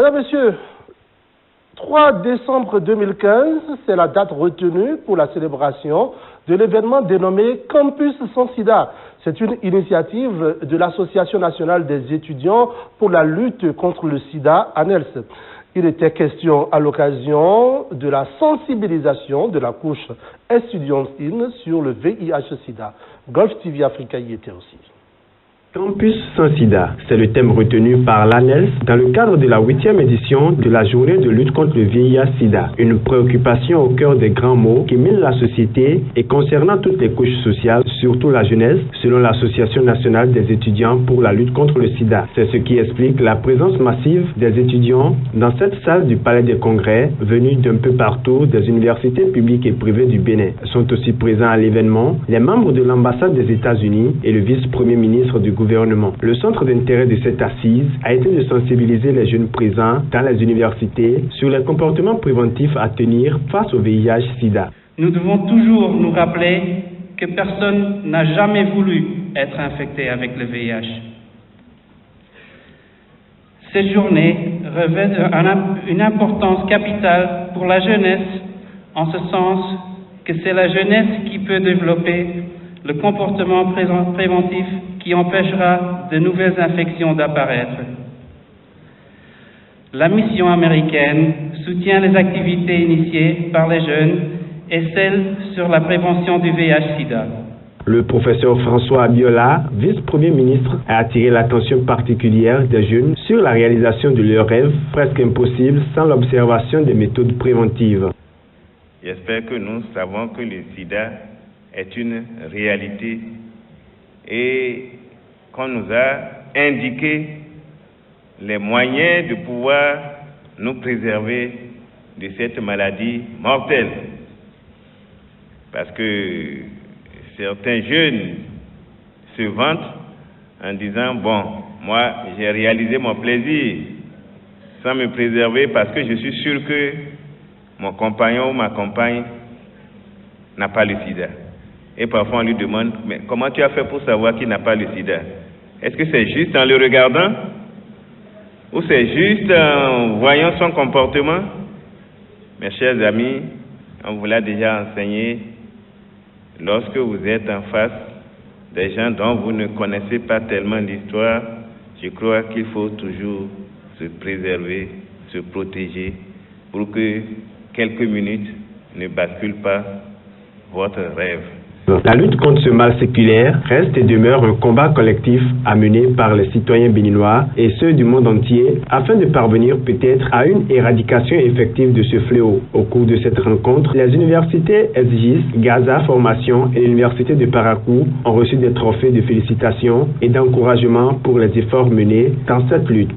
Mesdames, Messieurs, 3 décembre 2015, c'est la date retenue pour la célébration de l'événement dénommé Campus sans sida. C'est une initiative de l'Association nationale des étudiants pour la lutte contre le sida, ANELS. Il était question à l'occasion de la sensibilisation de la couche estudiantine sur le VIH-Sida. Golf TV Africa y était aussi. Campus sans sida, c'est le thème retenu par l'ANELS dans le cadre de la 8e édition de la journée de lutte contre le VIH-Sida. Une préoccupation au cœur des grands mots qui minent la société et concernant toutes les couches sociales, surtout la jeunesse, selon l'Association nationale des étudiants pour la lutte contre le sida. C'est ce qui explique la présence massive des étudiants dans cette salle du Palais des Congrès, venus d'un peu partout des universités publiques et privées du Bénin. Sont aussi présents à l'événement les membres de l'ambassade des États-Unis et le vice-premier ministre du gouvernement. Le centre d'intérêt de cette assise a été de sensibiliser les jeunes présents dans les universités sur les comportements préventifs à tenir face au VIH-Sida. Nous devons toujours nous rappeler que personne n'a jamais voulu être infecté avec le VIH. Cette journée revêt une importance capitale pour la jeunesse, en ce sens que c'est la jeunesse qui peut développer le comportement préventif qui empêchera de nouvelles infections d'apparaître. La mission américaine soutient les activités initiées par les jeunes et celles sur la prévention du VIH-Sida. Le professeur François Abiola, vice-premier ministre, a attiré l'attention particulière des jeunes sur la réalisation de leurs rêves presque impossibles sans l'observation des méthodes préventives. J'espère que nous savons que le sida est une réalité et qu'on nous a indiqué les moyens de pouvoir nous préserver de cette maladie mortelle. Parce que certains jeunes se vantent en disant « Bon, moi j'ai réalisé mon plaisir sans me préserver parce que je suis sûr que mon compagnon ou ma compagne n'a pas le sida. » Et parfois on lui demande, mais comment tu as fait pour savoir qu'il n'a pas le sida? Est-ce que c'est juste en le regardant? Ou c'est juste en voyant son comportement? Mes chers amis, on vous l'a déjà enseigné, lorsque vous êtes en face des gens dont vous ne connaissez pas tellement l'histoire, je crois qu'il faut toujours se préserver, se protéger, pour que quelques minutes ne basculent pas votre rêve. La lutte contre ce mal séculaire reste et demeure un combat collectif à mener par les citoyens béninois et ceux du monde entier afin de parvenir peut-être à une éradication effective de ce fléau. Au cours de cette rencontre, les universités SGIS, Gaza Formation et l'université de Parakou ont reçu des trophées de félicitations et d'encouragement pour les efforts menés dans cette lutte.